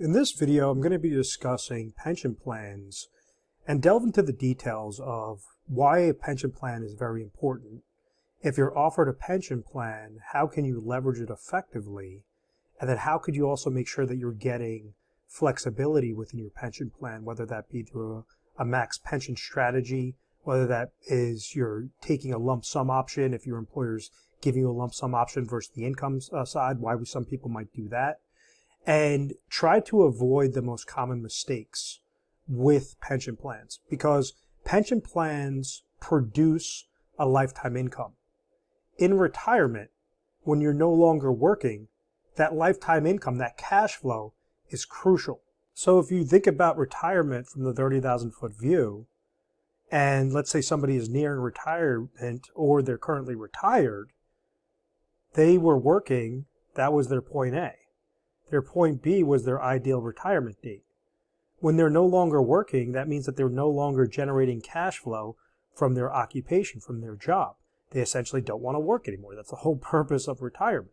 In this video, I'm going to be discussing pension plans and delve into the details of why a pension plan is very important. If you're offered a pension plan, how can you leverage it effectively? And then how could you also make sure that you're getting flexibility within your pension plan, whether that be through a max pension strategy, whether that is you're taking a lump sum option, if your employer's giving you a lump sum option versus the income side, why some people might do that. And try to avoid the most common mistakes with pension plans, because pension plans produce a lifetime income. In retirement, when you're no longer working, that lifetime income, that cash flow, is crucial. So if you think about retirement from the 30,000-foot view, and let's say somebody is nearing retirement or they're currently retired, they were working, that was their point A. Their point B was their ideal retirement date. When they're no longer working, that means that they're no longer generating cash flow from their occupation, from their job. They essentially don't want to work anymore. That's the whole purpose of retirement.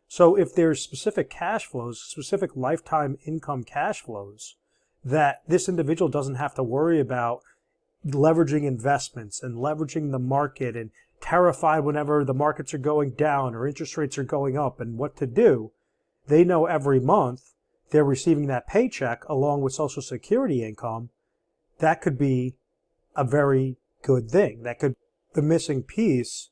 So if there's specific cash flows, specific lifetime income cash flows, that this individual doesn't have to worry about leveraging investments and leveraging the market and terrified whenever the markets are going down or interest rates are going up and what to do, they know every month they're receiving that paycheck along with Social Security income. That could be a very good thing. That could be the missing piece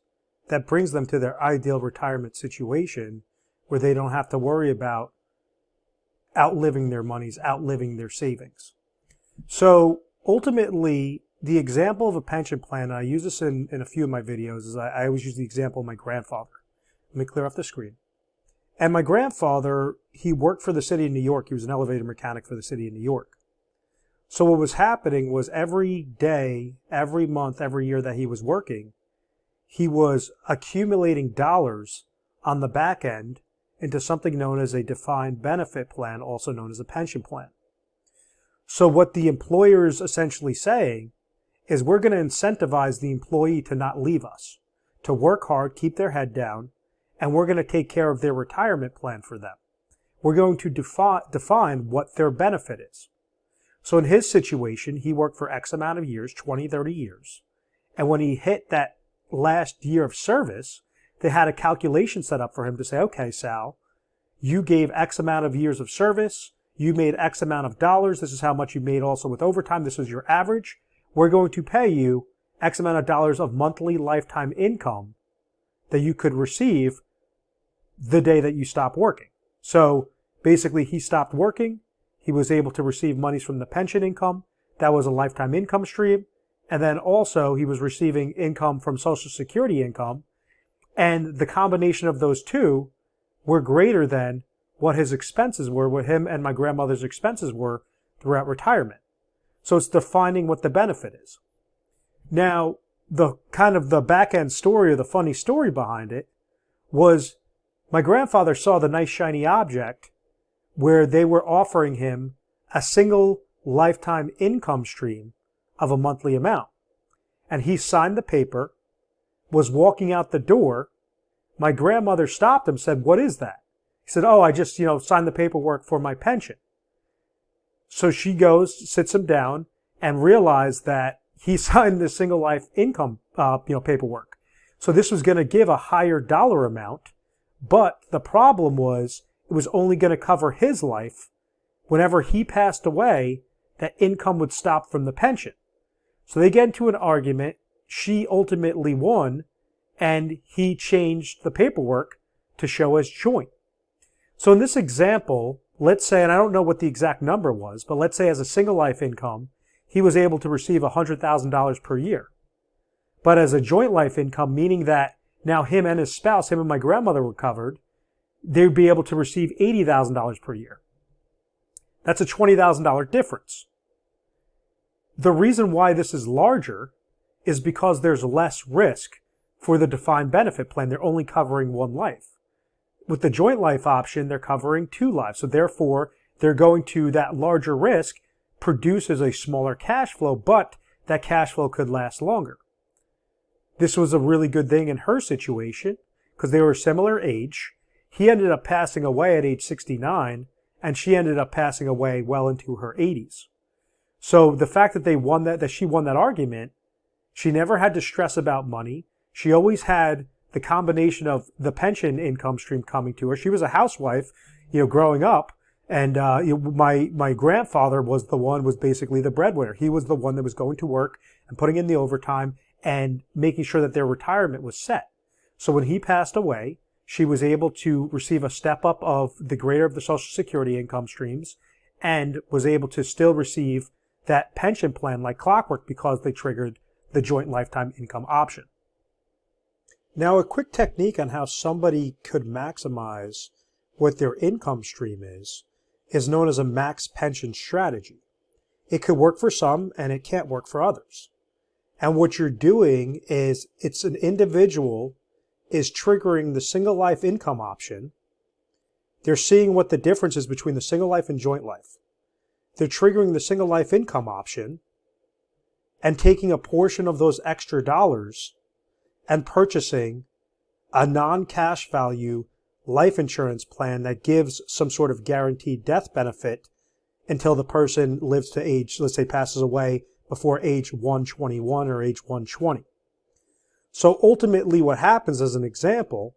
that brings them to their ideal retirement situation, where they don't have to worry about outliving their monies, outliving their savings. So ultimately, the example of a pension plan, and I use this in a few of my videos, is I always use the example of my grandfather. Let me clear off the screen. And my grandfather, he worked for the city of New York. He was an elevator mechanic for the city of New York. So what was happening was every day, every month, every year that he was working, he was accumulating dollars on the back end into something known as a defined benefit plan, also known as a pension plan. So what the employer is essentially saying is, we're going to incentivize the employee to not leave us, to work hard, keep their head down, and we're going to take care of their retirement plan for them. We're going to define what their benefit is. So in his situation, he worked for X amount of years, 20, 30 years. And when he hit that last year of service, they had a calculation set up for him to say, okay, Sal, you gave X amount of years of service. You made X amount of dollars. This is how much you made also with overtime. This was your average. We're going to pay you X amount of dollars of monthly lifetime income that you could receive the day that you stop working. So basically, he stopped working. He was able to receive monies from the pension income. That was a lifetime income stream. And then also he was receiving income from Social Security income. And the combination of those two were greater than what his expenses were, what him and my grandmother's expenses were throughout retirement. So it's defining what the benefit is. Now, the kind of the back end story, or the funny story behind it, was my grandfather saw the nice shiny object where they were offering him a single lifetime income stream of a monthly amount. And he signed the paper, was walking out the door. My grandmother stopped him, said, "What is that?" He said, "Oh, I just, signed the paperwork for my pension." So she goes, sits him down, and realized that he signed this single life income, paperwork. So this was going to give a higher dollar amount, but the problem was it was only going to cover his life. Whenever he passed away, that income would stop from the pension. So they get into an argument. She ultimately won, and he changed the paperwork to show as joint. So in this example, let's say, and I don't know what the exact number was, but let's say as a single life income, he was able to receive $100,000 per year. But as a joint life income, meaning that now him and his spouse, him and my grandmother were covered, they'd be able to receive $80,000 per year. That's a $20,000 difference. The reason why this is larger is because there's less risk for the defined benefit plan. They're only covering one life. With the joint life option, they're covering two lives. So therefore, they're going to, that larger risk produces a smaller cash flow, but that cash flow could last longer. This was a really good thing in her situation because they were a similar age. He ended up passing away at age 69, and she ended up passing away well into her 80s. So the fact that she won that argument, she never had to stress about money. She always had the combination of the pension income stream coming to her. She was a housewife, growing up. And my grandfather was basically the breadwinner. He was the one that was going to work and putting in the overtime and making sure that their retirement was set. So when he passed away, she was able to receive a step up of the greater of the Social Security income streams and was able to still receive that pension plan like clockwork because they triggered the joint lifetime income option. Now, a quick technique on how somebody could maximize what their income stream is known as a max pension strategy. It could work for some and it can't work for others. And what you're doing is it's an individual is triggering the single life income option. They're seeing what the difference is between the single life and joint life. They're triggering the single life income option and taking a portion of those extra dollars and purchasing a non-cash value life insurance plan that gives some sort of guaranteed death benefit until the person lives to age, let's say passes away before age 121 or age 120. So ultimately what happens as an example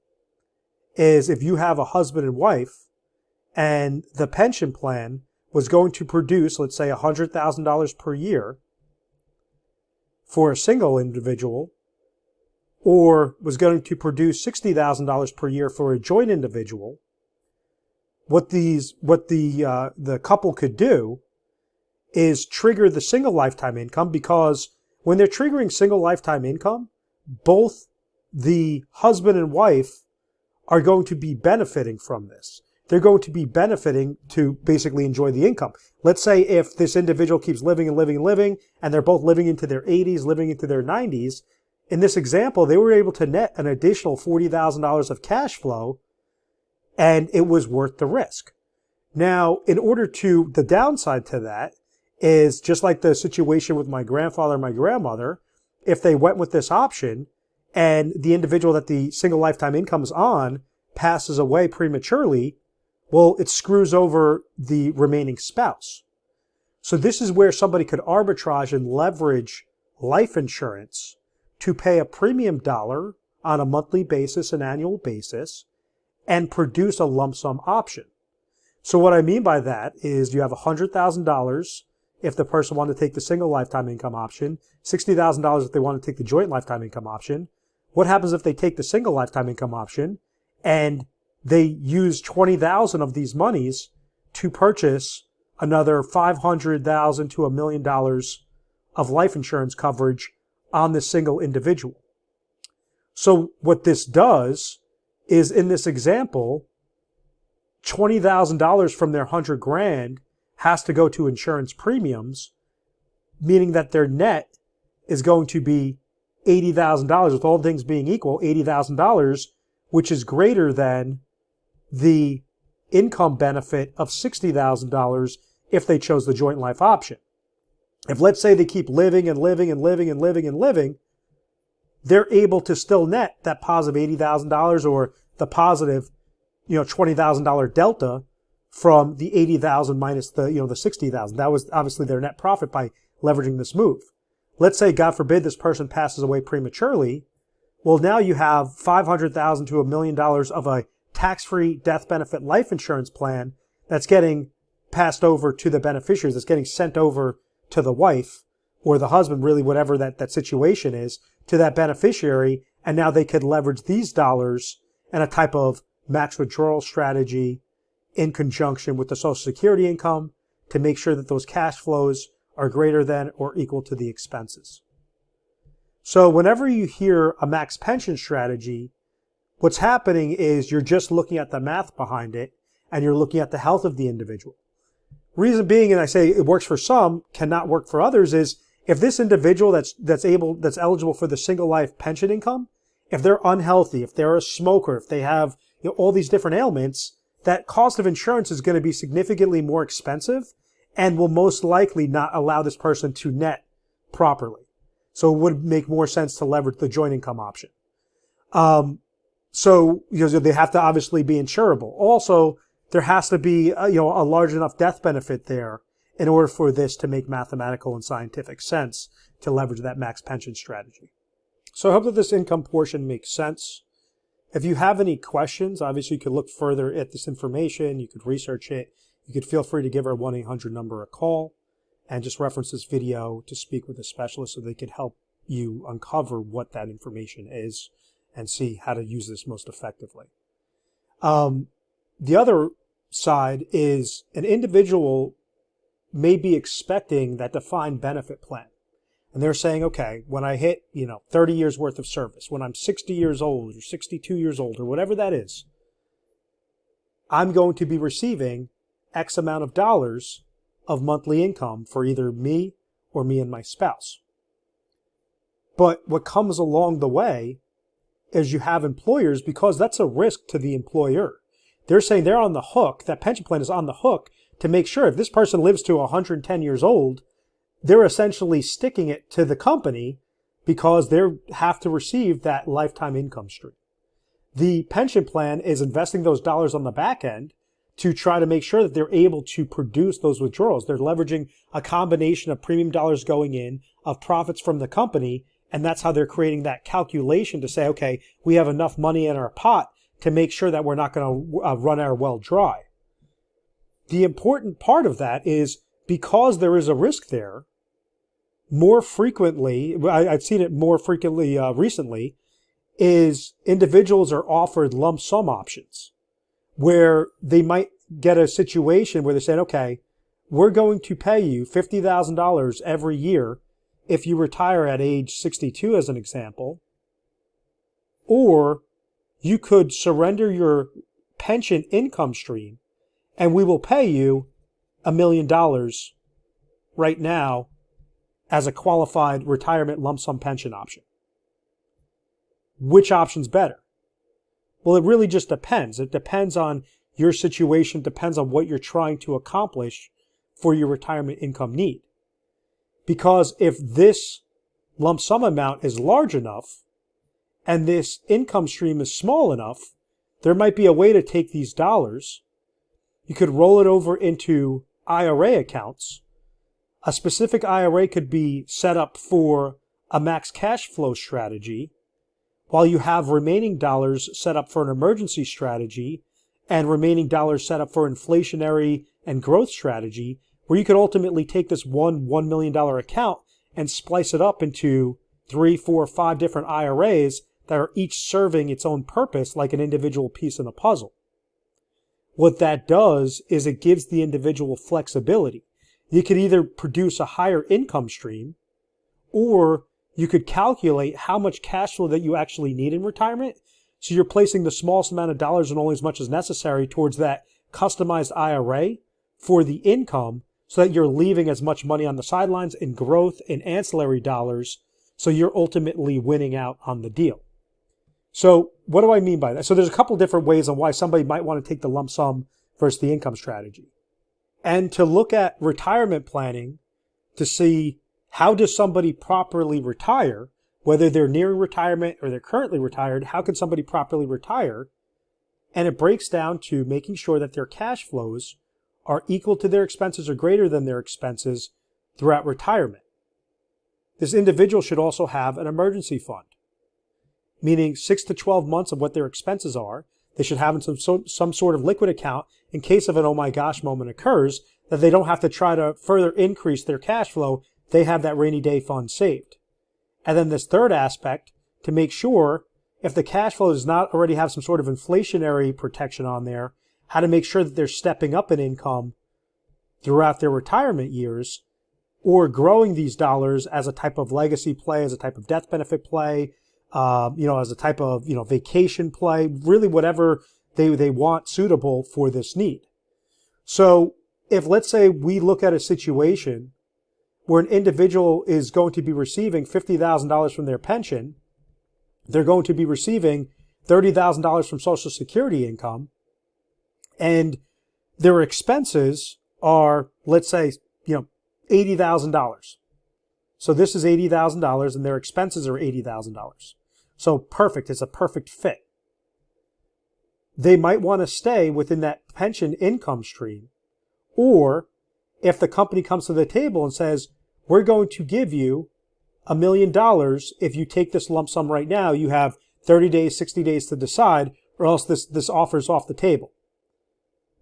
is if you have a husband and wife and the pension plan was going to produce, let's say $100,000 per year for a single individual, or was going to produce $60,000 per year for a joint individual, what the couple could do is trigger the single lifetime income, because when they're triggering single lifetime income, both the husband and wife are going to be benefiting from this. They're going to be benefiting to basically enjoy the income. Let's say if this individual keeps living and living and living, and they're both living into their 80s, living into their 90s, in this example, they were able to net an additional $40,000 of cash flow, and it was worth the risk. Now, the downside to that is just like the situation with my grandfather and my grandmother, if they went with this option and the individual that the single lifetime income is on passes away prematurely, well, it screws over the remaining spouse. So this is where somebody could arbitrage and leverage life insurance to pay a premium dollar on a monthly basis, an annual basis, and produce a lump sum option. So what I mean by that is you have $100,000 if the person wanted to take the single lifetime income option, $60,000 if they want to take the joint lifetime income option. What happens if they take the single lifetime income option and they use $20,000 of these monies to purchase another $500,000 to $1 million of life insurance coverage on the single individual? So what this does is, in this example, $20,000 from their $100,000 has to go to insurance premiums, meaning that their net is going to be $80,000, with all things being equal, $80,000, which is greater than the income benefit of $60,000 if they chose the joint life option. If, let's say, they keep living and living and living and living and living, they're able to still net that positive $80,000 or the positive, $20,000 delta from the $80,000 minus the $60,000. That was obviously their net profit by leveraging this move. Let's say, God forbid, this person passes away prematurely. Well, now you have $500,000 to $1 million of a tax-free death benefit life insurance plan that's getting passed over to the beneficiaries, that's getting sent over to the wife or the husband, really whatever that situation is, to that beneficiary. And now they could leverage these dollars and a type of max withdrawal strategy in conjunction with the Social Security income to make sure that those cash flows are greater than or equal to the expenses. So whenever you hear a max pension strategy, what's happening is you're just looking at the math behind it and you're looking at the health of the individual. Reason being, and I say it works for some, cannot work for others, is if this individual that's eligible for the single life pension income, if they're unhealthy, if they're a smoker, if they have all these different ailments, that cost of insurance is going to be significantly more expensive and will most likely not allow this person to net properly. So it would make more sense to leverage the joint income option. So they have to obviously be insurable. Also, there has to be a large enough death benefit there in order for this to make mathematical and scientific sense to leverage that max pension strategy. So I hope that this income portion makes sense. If you have any questions, obviously you could look further at this information. You could research it. You could feel free to give our 1-800 number a call and just reference this video to speak with a specialist so they could help you uncover what that information is and see how to use this most effectively. The other side is an individual may be expecting that defined benefit plan. And they're saying, okay, when I hit, 30 years worth of service, when I'm 60 years old or 62 years old or whatever that is, I'm going to be receiving X amount of dollars of monthly income for either me or me and my spouse. But what comes along the way is you have employers, because that's a risk to the employer. They're saying they're on the hook, that pension plan is on the hook to make sure if this person lives to 110 years old, they're essentially sticking it to the company because they have to receive that lifetime income stream. The pension plan is investing those dollars on the back end to try to make sure that they're able to produce those withdrawals. They're leveraging a combination of premium dollars going in, of profits from the company, and that's how they're creating that calculation to say, okay, we have enough money in our pot to make sure that we're not going to run our well dry. The important part of that is because there is a risk there, more frequently, I've seen it more frequently recently, is individuals are offered lump sum options where they might get a situation where they're saying, okay, we're going to pay you $50,000 every year if you retire at age 62, as an example, or you could surrender your pension income stream and we will pay you $1 million right now as a qualified retirement lump sum pension option. Which option's better? Well, it really just depends. It depends on your situation, depends on what you're trying to accomplish for your retirement income need. Because if this lump sum amount is large enough and this income stream is small enough, there might be a way to take these dollars. You could roll it over into IRA accounts. A specific IRA could be set up for a max cash flow strategy, while you have remaining dollars set up for an emergency strategy and remaining dollars set up for inflationary and growth strategy, where you could ultimately take this $1 million account and splice it up into 3, 4, 5 different IRAs that are each serving its own purpose like an individual piece in a puzzle. What that does is it gives the individual flexibility. You could either produce a higher income stream, or you could calculate how much cash flow that you actually need in retirement. So you're placing the smallest amount of dollars and only as much as necessary towards that customized IRA for the income, so that you're leaving as much money on the sidelines in growth and ancillary dollars, so you're ultimately winning out on the deal. So what do I mean by that? So there's a couple different ways on why somebody might want to take the lump sum versus the income strategy. And to look at retirement planning to see how does somebody properly retire, whether they're nearing retirement or they're currently retired, how can somebody properly retire? And it breaks down to making sure that their cash flows are equal to their expenses or greater than their expenses throughout retirement. This individual should also have an emergency fund, meaning 6 to 12 months of what their expenses are. They should have in some sort of liquid account in case of an oh my gosh moment occurs, that they don't have to try to further increase their cash flow. They have that rainy day fund saved. And then this third aspect, to make sure if the cash flow does not already have some sort of inflationary protection on there, how to make sure that they're stepping up in income throughout their retirement years, or growing these dollars as a type of legacy play, as a type of death benefit play, as a type of, vacation play, really whatever they want suitable for this need. So if, let's say, we look at a situation where an individual is going to be receiving $50,000 from their pension, they're going to be receiving $30,000 from Social Security income, and their expenses are, let's say, $80,000. So this is $80,000 and their expenses are $80,000. So perfect. It's a perfect fit. they might want to stay within that pension income stream. Or if the company comes to the table and says, we're going to give you $1 million if you take this lump sum right now, you have 30 days, 60 days to decide, or else this offer is off the table.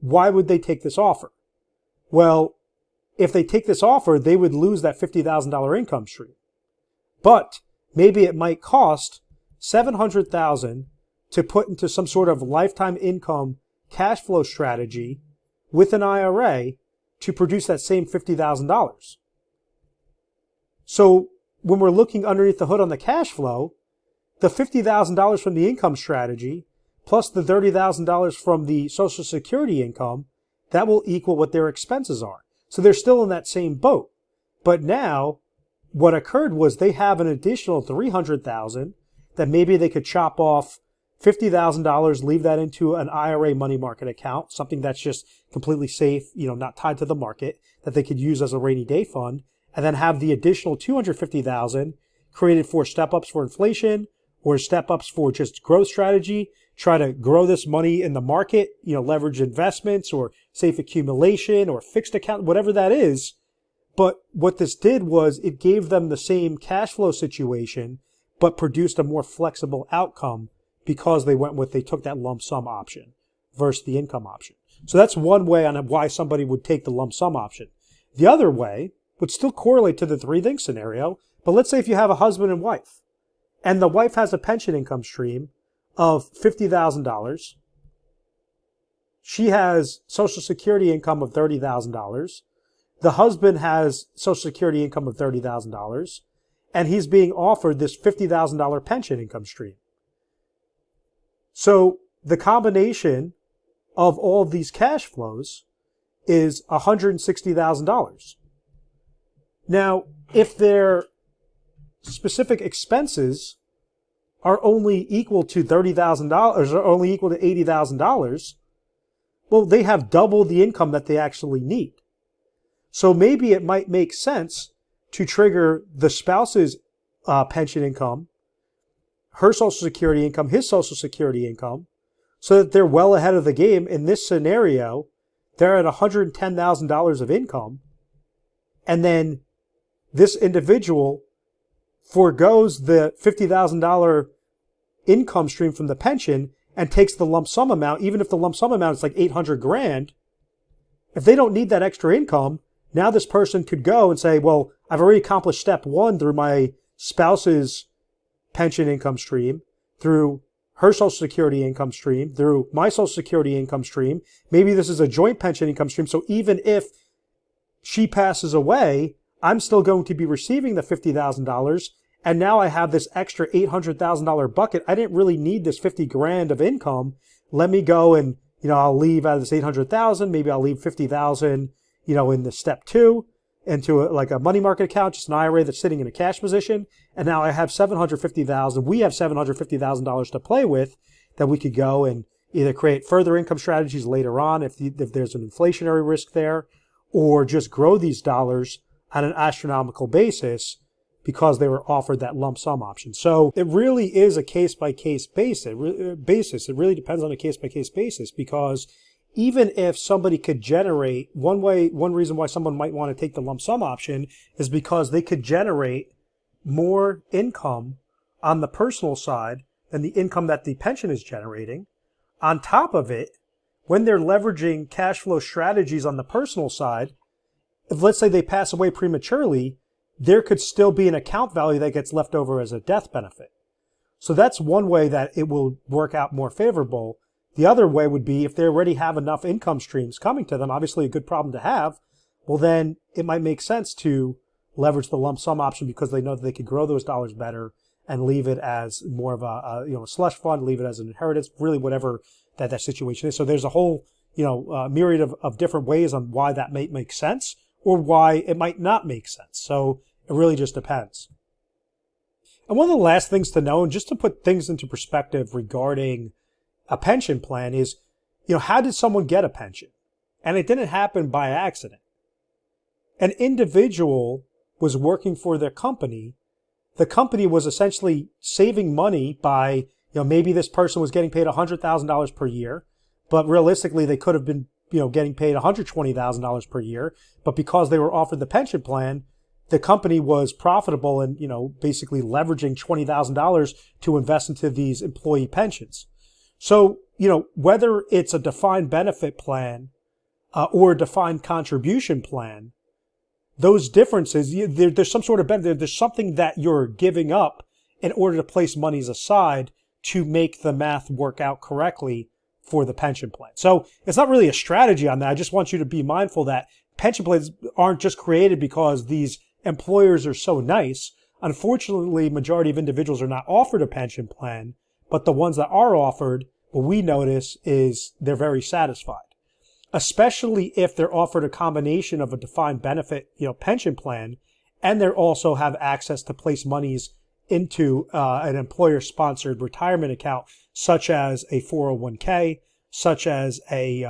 Why would they take this offer? Well, if they take this offer, they would lose that $50,000 income stream. But maybe it might cost $700,000 to put into some sort of lifetime income cash flow strategy with an IRA to produce that same $50,000. So when we're looking underneath the hood on the cash flow, the $50,000 from the income strategy plus the $30,000 from the Social Security income, that will equal what their expenses are. So they're still in that same boat. But now what occurred was they have an additional $300,000 that maybe they could chop off $50,000, leave that into an IRA money market account, something that's just completely safe, not tied to the market, that they could use as a rainy day fund, and then have the additional $250,000 created for step-ups for inflation or step-ups for just growth strategy, try to grow this money in the market, leverage investments or safe accumulation or fixed account, whatever that is. But what this did was it gave them the same cash flow situation, but produced a more flexible outcome because they took that lump sum option versus the income option. So that's one way on why somebody would take the lump sum option. The other way would still correlate to the three-thing scenario, but let's say if you have a husband and wife, and the wife has a pension income stream of $50,000, she has Social Security income of $30,000, the husband has Social Security income of $30,000, and he's being offered this $50,000 pension income stream. So the combination of all of these cash flows is $160,000. Now, if their specific expenses are only equal to $30,000 or only equal to $80,000, well, they have double the income that they actually need. So maybe it might make sense to trigger the spouse's pension income, her Social Security income, his Social Security income, so that they're well ahead of the game. In this scenario, they're at $110,000 of income, and then this individual forgoes the $50,000 income stream from the pension and takes the lump sum amount, even if the lump sum amount is like $800,000. If they don't need that extra income, now this person could go and say, well, I've already accomplished step one through my spouse's pension income stream, through her Social Security income stream, through my Social Security income stream. Maybe this is a joint pension income stream. So even if she passes away, I'm still going to be receiving the $50,000. And now I have this extra $800,000 bucket. I didn't really need this $50,000 of income. Let me go and, I'll leave out of this $800,000. Maybe I'll leave $50,000, in the step two into a money market account, just an IRA that's sitting in a cash position. And now I have $750,000. We have $750,000 to play with that we could go and either create further income strategies later on if there's an inflationary risk there, or just grow these dollars on an astronomical basis because they were offered that lump sum option. So it really is a case-by-case basis. It really depends on a case-by-case basis, because even if somebody could generate, one reason why someone might want to take the lump sum option is because they could generate more income on the personal side than the income that the pension is generating. On top of it, when they're leveraging cash flow strategies on the personal side, if let's say they pass away prematurely, there could still be an account value that gets left over as a death benefit. So that's one way that it will work out more favorable. The other way would be if they already have enough income streams coming to them, obviously a good problem to have, well then it might make sense to leverage the lump sum option because they know that they could grow those dollars better and leave it as more of a slush fund, leave it as an inheritance, really whatever that situation is. So there's a whole myriad of different ways on why that may make sense or why it might not make sense. So it really just depends. And one of the last things to know, and just to put things into perspective regarding a pension plan, is, how did someone get a pension? And it didn't happen by accident. An individual was working for their company. The company was essentially saving money by, maybe this person was getting paid $100,000 per year. but realistically they could have been, getting paid $120,000 per year. But because they were offered the pension plan, the company was profitable and, basically leveraging $20,000 to invest into these employee pensions. So, whether it's a defined benefit plan or a defined contribution plan, those differences, there's some sort of benefit. There's something that you're giving up in order to place monies aside to make the math work out correctly for the pension plan. So it's not really a strategy on that. I just want you to be mindful that pension plans aren't just created because these employers are so nice. Unfortunately, majority of individuals are not offered a pension plan, but the ones that are offered, what we notice is they're very satisfied, especially if they're offered a combination of a defined benefit, pension plan, and they also have access to place monies into an employer-sponsored retirement account, such as a 401k, such as a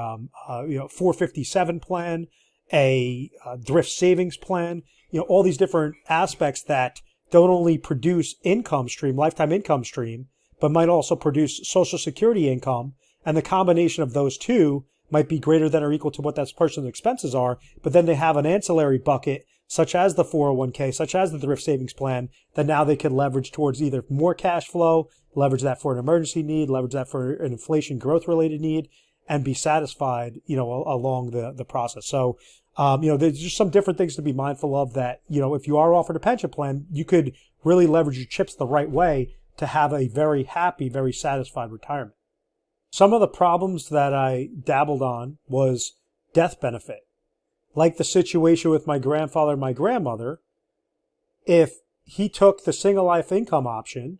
457 plan, a thrift savings plan, all these different aspects that don't only produce income stream, lifetime income stream, but might also produce Social Security income. And the combination of those two might be greater than or equal to what that person's expenses are. But then they have an ancillary bucket, such as the 401k, such as the thrift savings plan, that now they can leverage towards either more cash flow, leverage that for an emergency need, leverage that for an inflation growth related need, and be satisfied, along the process. So, there's just some different things to be mindful of that, if you are offered a pension plan, you could really leverage your chips the right way to have a very happy, very satisfied retirement. Some of the problems that I dabbled on was death benefit. Like the situation with my grandfather and my grandmother, if he took the single life income option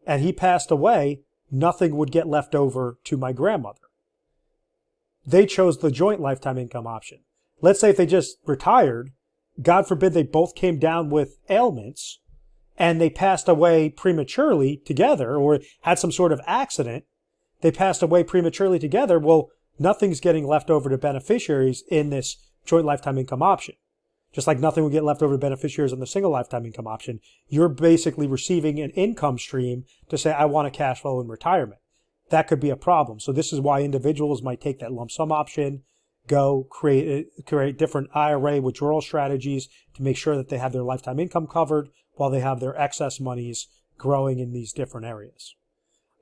and he passed away, nothing would get left over to my grandmother. They chose the joint lifetime income option. Let's say if they just retired, God forbid they both came down with ailments and they passed away prematurely together or had some sort of accident, they passed away prematurely together, well, nothing's getting left over to beneficiaries in this joint lifetime income option. Just like nothing will get left over to beneficiaries in the single lifetime income option. You're basically receiving an income stream to say, I want a cash flow in retirement. That could be a problem. So this is why individuals might take that lump sum option, go create different IRA withdrawal strategies to make sure that they have their lifetime income covered while they have their excess monies growing in these different areas.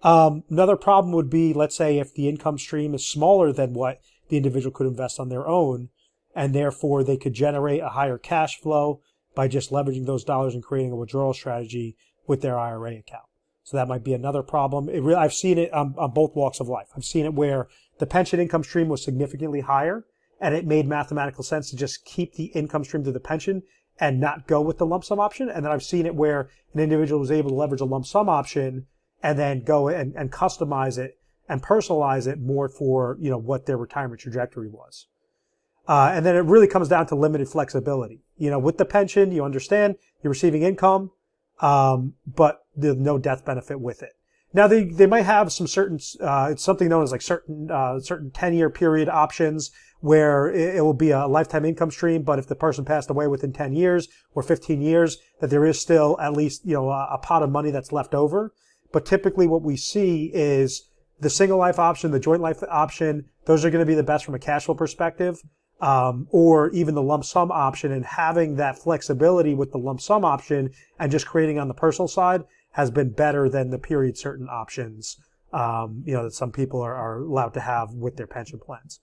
Another problem would be, let's say, if the income stream is smaller than what the individual could invest on their own, and therefore they could generate a higher cash flow by just leveraging those dollars and creating a withdrawal strategy with their IRA account. So that might be another problem. I've seen it on both walks of life. I've seen it where the pension income stream was significantly higher, and it made mathematical sense to just keep the income stream to the pension and not go with the lump sum option. And then I've seen it where an individual was able to leverage a lump sum option and then go and customize it and personalize it more for, what their retirement trajectory was. And then it really comes down to limited flexibility. With the pension, you understand you're receiving income, but there's no death benefit with it. Now they might have some certain, it's something known as like certain 10-year period options where it will be a lifetime income stream. But if the person passed away within 10 years or 15 years, that there is still at least, a pot of money that's left over. But typically what we see is the single life option, the joint life option, those are going to be the best from a cash flow perspective. Or even the lump sum option, and having that flexibility with the lump sum option and just creating on the personal side has been better than the period certain options, that some people are allowed to have with their pension plans.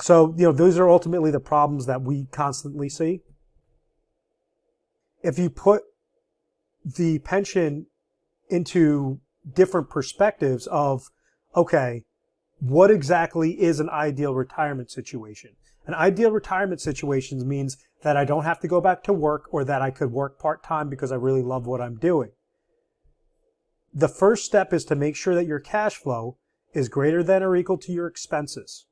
So, those are ultimately the problems that we constantly see. If you put the pension into different perspectives of, okay, what exactly is an ideal retirement situation? An ideal retirement situation means that I don't have to go back to work, or that I could work part-time because I really love what I'm doing. The first step is to make sure that your cash flow is greater than or equal to your expenses.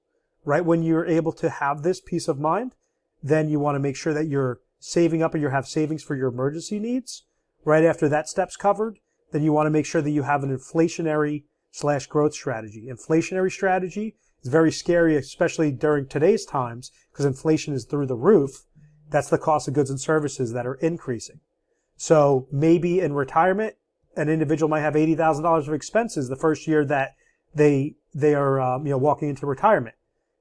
Right when you're able to have this peace of mind, then you want to make sure that you're saving up, or you have savings for your emergency needs. Right after that step's covered, then you want to make sure that you have an inflationary/growth strategy. Inflationary strategy is very scary, especially during today's times, because inflation is through the roof. That's the cost of goods and services that are increasing. So maybe in retirement, an individual might have $80,000 of expenses the first year that they they are walking into retirement.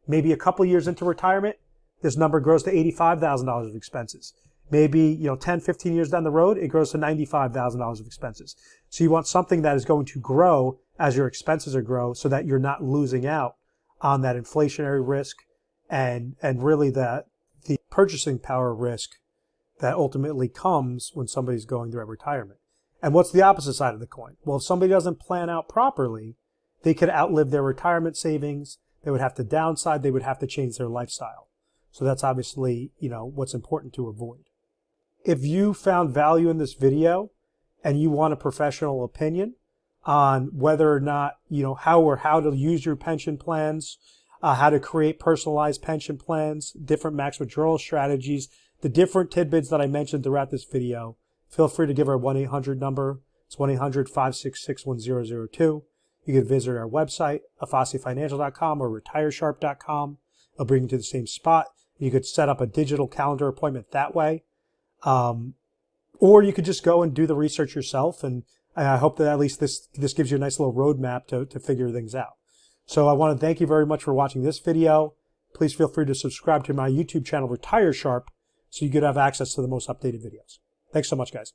Maybe a couple years into retirement, this number grows to $85,000 of expenses. Maybe 10, 15 years down the road, it grows to $95,000 of expenses. So you want something that is going to grow as your expenses grow, so that you're not losing out on that inflationary risk and really the purchasing power risk that ultimately comes when somebody's going through retirement. And what's the opposite side of the coin? Well, if somebody doesn't plan out properly, they could outlive their retirement savings. They would have to downside. They would have to change their lifestyle. So that's obviously, what's important to avoid. If you found value in this video and you want a professional opinion on whether or not, how to use your pension plans, how to create personalized pension plans, different max withdrawal strategies, the different tidbits that I mentioned throughout this video, feel free to give our 1-800 number. It's 1-800-566-1002. You can visit our website, afasifinancial.com or retiresharp.com. It'll bring you to the same spot. You could set up a digital calendar appointment that way. Or you could just go and do the research yourself. And I hope that at least this gives you a nice little roadmap to figure things out. So I want to thank you very much for watching this video. Please feel free to subscribe to my YouTube channel, Retire Sharp, so you could have access to the most updated videos. Thanks so much, guys.